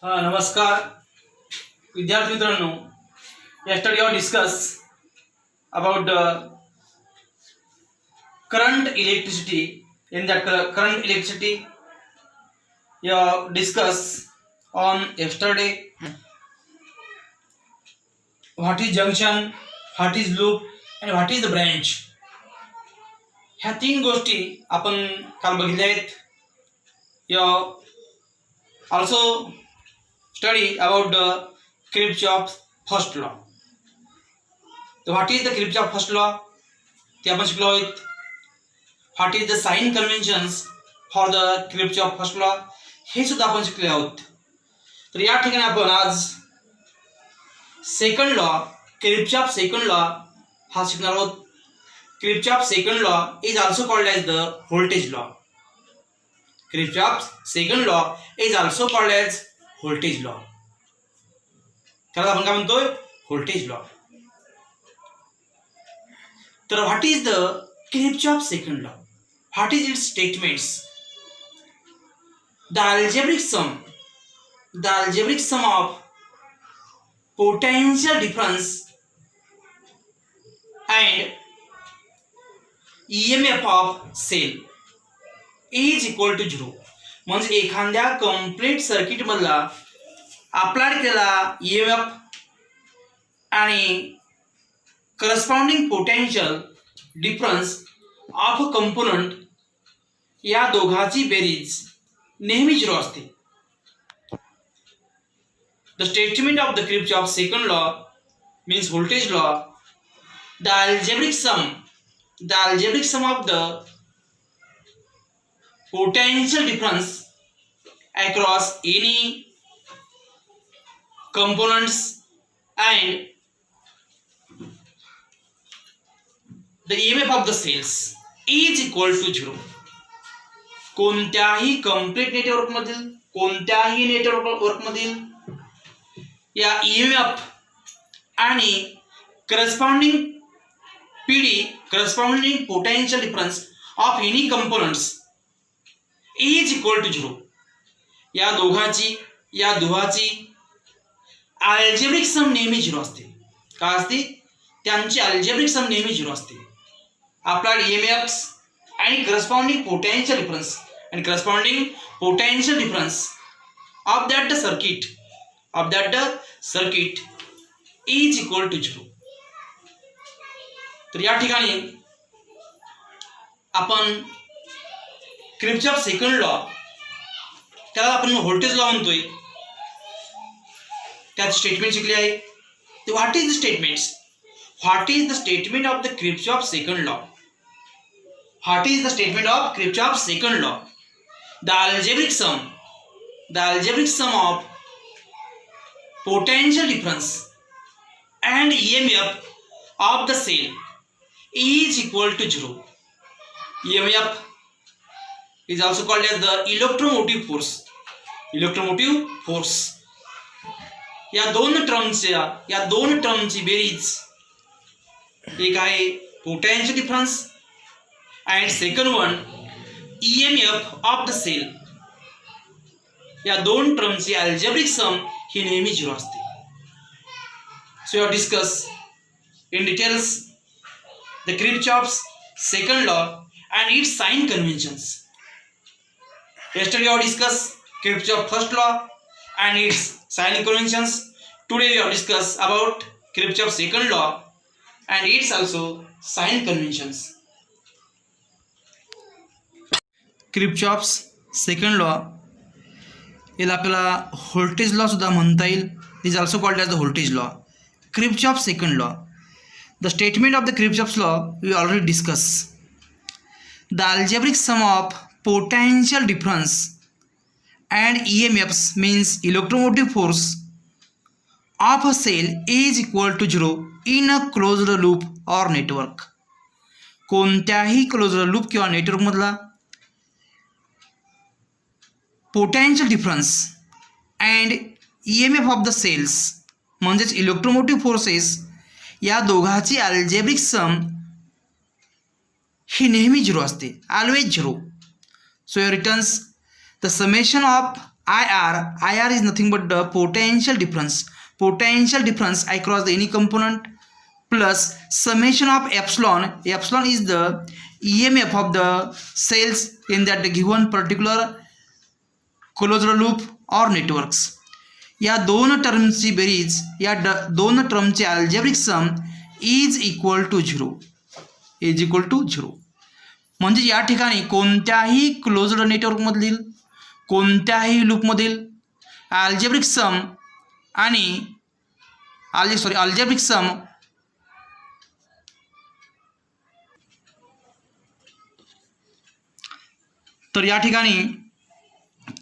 नमस्कार विद्यार्थी मित्रांनो. yesterday we discuss about current electricity. In that current electricity you discuss on yesterday what is junction, what is loop and what is the branch. ह्या तीन गोष्टी आपण काल बघितल्या आहेत. you also study about the Kirchhoff's first law. So what is the Kirchhoff's first law? ते आपण शिकलो आहोत. What is the sign conventions for the Kirchhoff's first law? हे सुद्धा आपण शिकले आहोत. तर या ठिकाणी आपण आज second law, Kirchhoff's second law हा शिकणार आहोत. Kirchhoff's second law is also called as the voltage law. Kirchhoff's second law is also called as voltage law. त्याला आपण काय म्हणतोय? Voltage law. तर what is the Kirchhoff's second law? What is its statements? The algebraic sum of potential difference and EMF of cell is equal to 0. म्हणजे एखाद्या complete circuit मधला apply केलेला EMF आणि corresponding potential difference of component या दोघांची बेरीज नेहमी 0 असते. The statement of the Kirchhoff's second law means voltage law. The algebraic sum of the potential difference across any components and the EMF of the cells is equal to 0. कोणत्याही complete network मधील या EMF आणि corresponding potential difference of any components is equal to 0. या दोघांची algebraic सम नेहमी 0 असते. का असते? त्यांची अल्जेब्रिक सम नेहमी 0 असते. अप्लाइड EMFs आणि corresponding potential difference of that circuit is equal to 0. तर या ठिकाणी आपण Kirchhoff's second law त्याला आपण व्होल्टेज लॉ म्हणतोय. त्याची स्टेटमेंट शिकली आहे. तर what is the statements? What is the statement of the Kirchhoff's second law? What is the statement of Kirchhoff's second law? The algebraic sum of potential difference and EMF of the cell is equal to 0. EMF is also called as the electromotive force. या दोन टर्मची बेरीज एक आहे potential difference and second one EMF of the cell. या दोन टर्मची algebraic sum ही नेहमी 0 असते. So you discuss in details the Kirchhoff's second law and its sign conventions. Yesterday we discuss Kirchhoff's first law and its sign conventions. Today we have discussed about Kirchhoff's second law and its also sign conventions. Kirchhoff's second law याला आपल्याला voltage law सुद्धा म्हणता येईल. Is also called as the voltage law. Kirchhoff's second law. The statement of the Kirchhoff's law we already discussed. The algebraic sum of potential difference and EMFs means electromotive force of a cell is equal to 0 in a closed loop or network. कोणत्याही closed loop किंवा network मधला potential difference and EMF of the cells म्हणजेच electromotive forces या दोघांची algebraic sum ही नेहमी 0 असते. Always 0. So here returns the summation of IR is nothing but the potential difference across the any component plus summation of epsilon is the EMF of the cells in that given particular closed loop or networks. या दोन टर्मची बेरीज, या दोन टर्मचे algebraic sum is equal to zero. म्हणजे या ठिकाणी कोणत्याही क्लोज्ड नेटवर्कमधील कोणत्याही लूपमधील अल्जेब्रिक सम आणि अल्जेब्रिक सम तर या ठिकाणी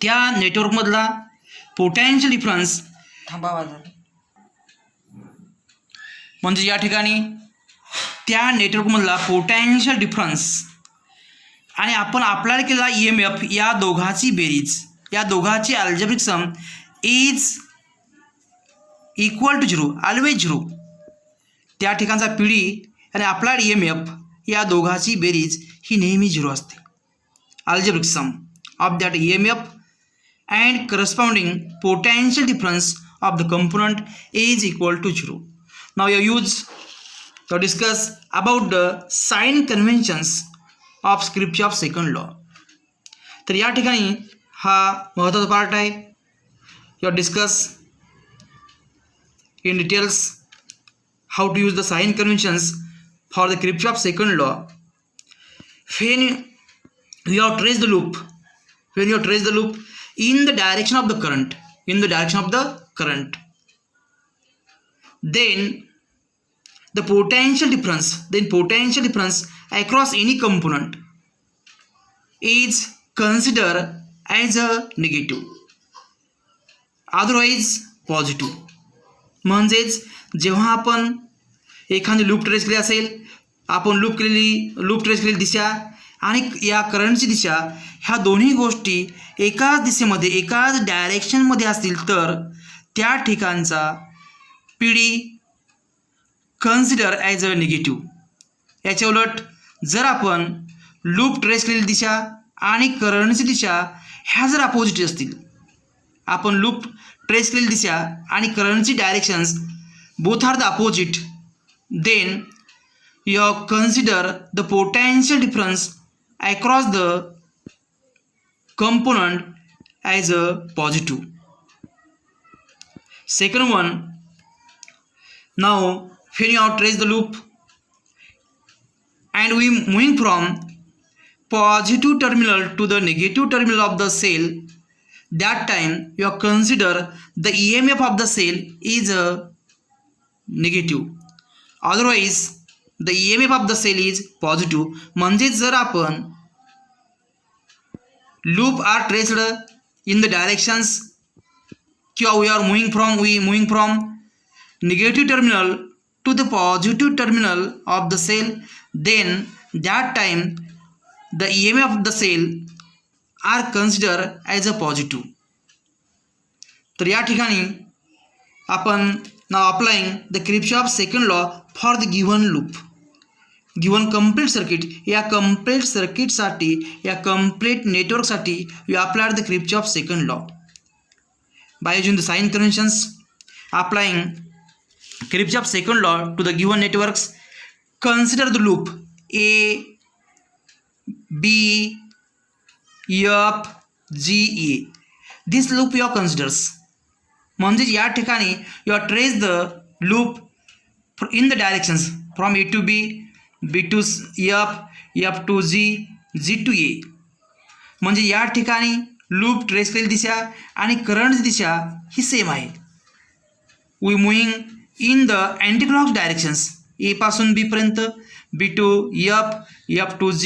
त्या नेटवर्कमधला पोटेन्शियल डिफरन्स म्हणजे या ठिकाणी त्या नेटवर्कमधला पोटेन्शियल डिफरन्स आणि आपण अप्लाय केलेला EMF या दोघांची बेरीज, या दोघांची algebraic sum is equal to zero, always zero. त्या ठिकाणचा PD आणि अप्लाइड EMF या दोघांची बेरीज ही नेहमी झिरो असते. Algebraic sum of that EMF and corresponding potential difference of the component is equal to zero. Now you use to discuss about the sign conventions of Kirchhoff's second law. तर या ठिकाणी हा महत्त्वाचा पार्ट आहे. You discuss in details how to use the sign conventions for the Kirchhoff's second law. When you have traced the loop, in the direction of the current, then the potential difference across any component is considered as a negative, otherwise positive. म्हणजेच जेव्हा आपण एखादी loop trace केली असेल, आपण loop trace केलेली दिशा आणि या करंटची दिशा ह्या दोन्ही गोष्टी एकाच दिशेमध्ये, एकाच डायरेक्शनमध्ये असतील तर त्या ठिकाणचा PD consider as a negative. याच्या उलट जर आपण लूप ट्रेस केलेली दिशा आणि करंटची दिशा ह्या जर अपोजिट असतील, आपण लूप ट्रेस केलेली दिशा आणि करंटची directions both are the opposite, then you consider the potential difference across the component as a positive. Second one, now when you have traced the loop and we moving from positive terminal to the negative terminal of the cell, that time you consider the EMF of the cell is a negative, otherwise the EMF of the cell is positive. म्हणजे जर आपण loop are traced in the directions किंवा we moving from negative terminal to the positive terminal of the cell, then that time the EMF of the cell are considered as a positive. तर या ठिकाणी आपण now applying the Kirchhoff's second law for the given loop, given complete circuit. या complete सर्किटसाठी, या complete नेटवर्कसाठी you apply the Kirchhoff's second law by using the sign conventions. Applying Kirchhoff's second law to the given networks, consider the loop A, B, F, G, A. This loop you considers. म्हणजे या ठिकाणी you trace the loop in the directions from A to B, B to F, F to G, G to A. म्हणजे या ठिकाणी loop trace केलेली दिशा आणि करंटची दिशा ही सेम आहे. We moving in the anti clock directions, A पासून B पर्यंत, B to F, F to G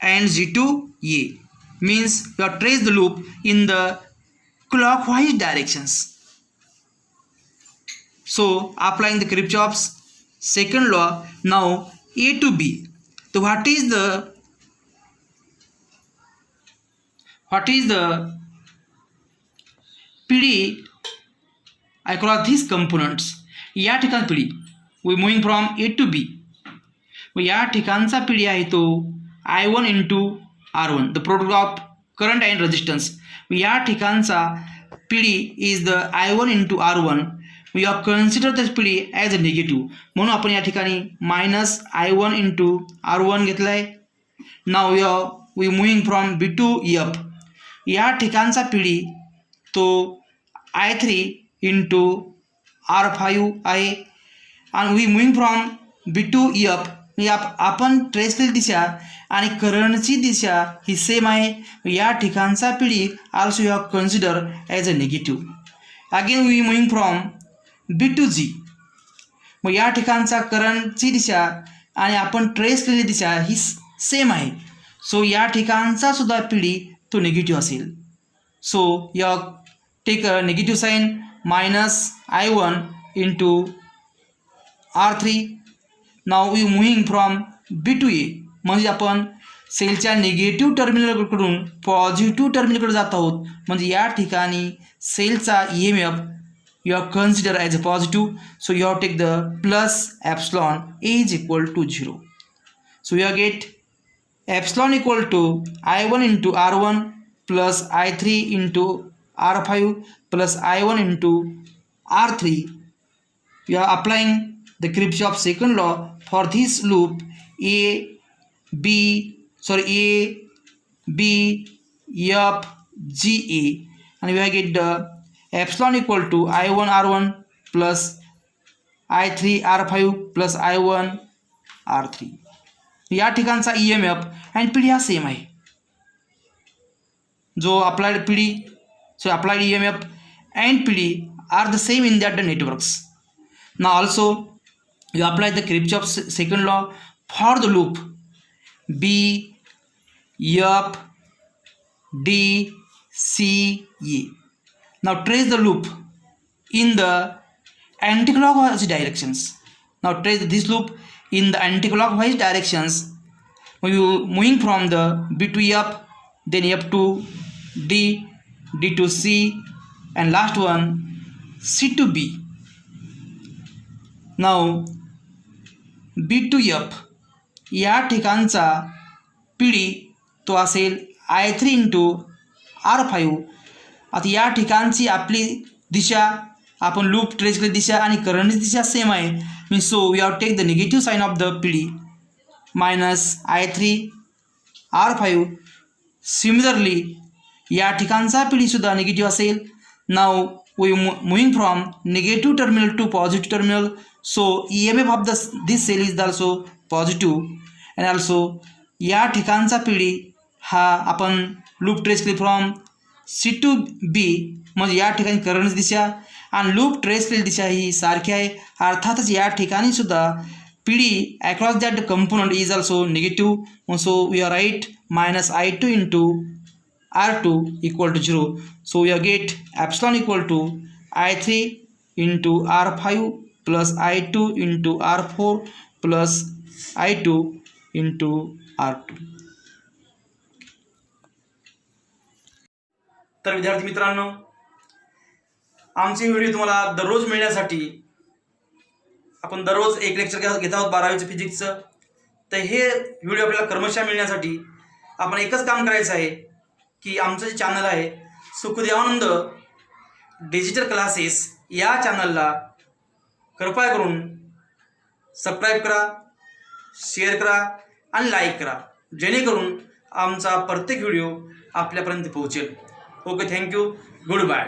and G to A. Means you have traced the loop in the clockwise directions. So applying the Kirchhoff's second law, now A to B. So what is the PD across these components? या ठिकाण PD we moving from A to B. व या ठिकाणचा PD आहे तो I1 into R1, the product of current and resistance. या ठिकाणचा P D is the I1 into R1. We are consider this P D as a negative, म्हणून आपण या ठिकाणी -I1 इंटू R1 घेतला आहे. Now we moving from B to F. या ठिकाणचा पी डी तो I3 इंटू R5 आहे. आणि we moving from B to F, आपण ट्रेस केलेली दिशा आणि करंटची दिशा ही सेम आहे. या ठिकाणचा P D also you have consider as a negative. Again we moving from B to G. मग या ठिकाणचा करंटची दिशा आणि आपण ट्रेस केलेली दिशा ही सेम आहे. सो या ठिकाणचा सुद्धा पी डी तो निगेटिव्ह असेल. So you take a negative sign -I1 into R3. Now we moving from B to A, म्हणजे आपण सेलच्या निगेटिव्ह टर्मिनलकडून पॉझिटिव्ह टर्मिनलकडे जात आहोत. म्हणजे या ठिकाणी सेलचा EMF you are consider as a positive, so you have take the plus epsilon A is equal to 0. So you get epsilon equal to I1 into R1 plus I3 into R5 plus I1 into R3. You are applying the Kirchhoff's second law for this loop A, B, F, G, A, and we get the epsilon equal to I1 R1 plus I3 R5 plus I1 R3. या ठिकाणचा EMF and P D हा same आहे. जो applied P D, so applied EMF and P D are the same in that the networks. Now also you apply the Kirchhoff's second law for the loop B, F, D, C, A. Now trace the loop in the anticlockwise directions. Now trace this loop in the anticlockwise directions. We moving from the B to F, then F to D, D to C, and last one C to B. Now B to F या ठिकाणचा P D तो असेल I3 into R5. आता या ठिकाणची आपली दिशा, आपण loop trace केलेली दिशा आणि करंटची दिशा सेम आहे. Mean so we have take the negative sign of the P D -I3 R5. Similarly या ठिकाणचा पी डी सुद्धा निगेटिव्ह असेल. Now we moving from negative terminal to positive terminal. So EMF of this cell is also positive. And also या ठिकाणचा P D हा आपण loop trace केली from C to B, म्हणजे या ठिकाणी करंट दिशा आणि लूप ट्रेस केलेली दिशा ही सारखी आहे. अर्थातच या ठिकाणी सुद्धा P D across that component is also negative. So we are write -I2 into R2 equal to 0. So we are get epsilon equal to I3 into R5 plus I2 into R4 plus I2 into R2. तर विद्यार्थी मित्रांनो, आमचे video तुम्हाला दररोज मिळण्यासाठी आपण दररोज एक लेक्चर घेत आहोत 12वीचं फिजिक्सचं. तर हे व्हिडिओ आपल्याला क्रमशः मिळण्यासाठी आपण एकच काम करायचं आहे की आमचं जे चॅनल आहे सुखदेवानंद डिजिटल क्लासेस या चॅनलला कृपया करून सबस्क्राईब करा, शेअर करा आणि लाईक करा, जेणेकरून आमचा प्रत्येक व्हिडिओ आपल्यापर्यंत पोहोचेल. Okay, thank you, good bye.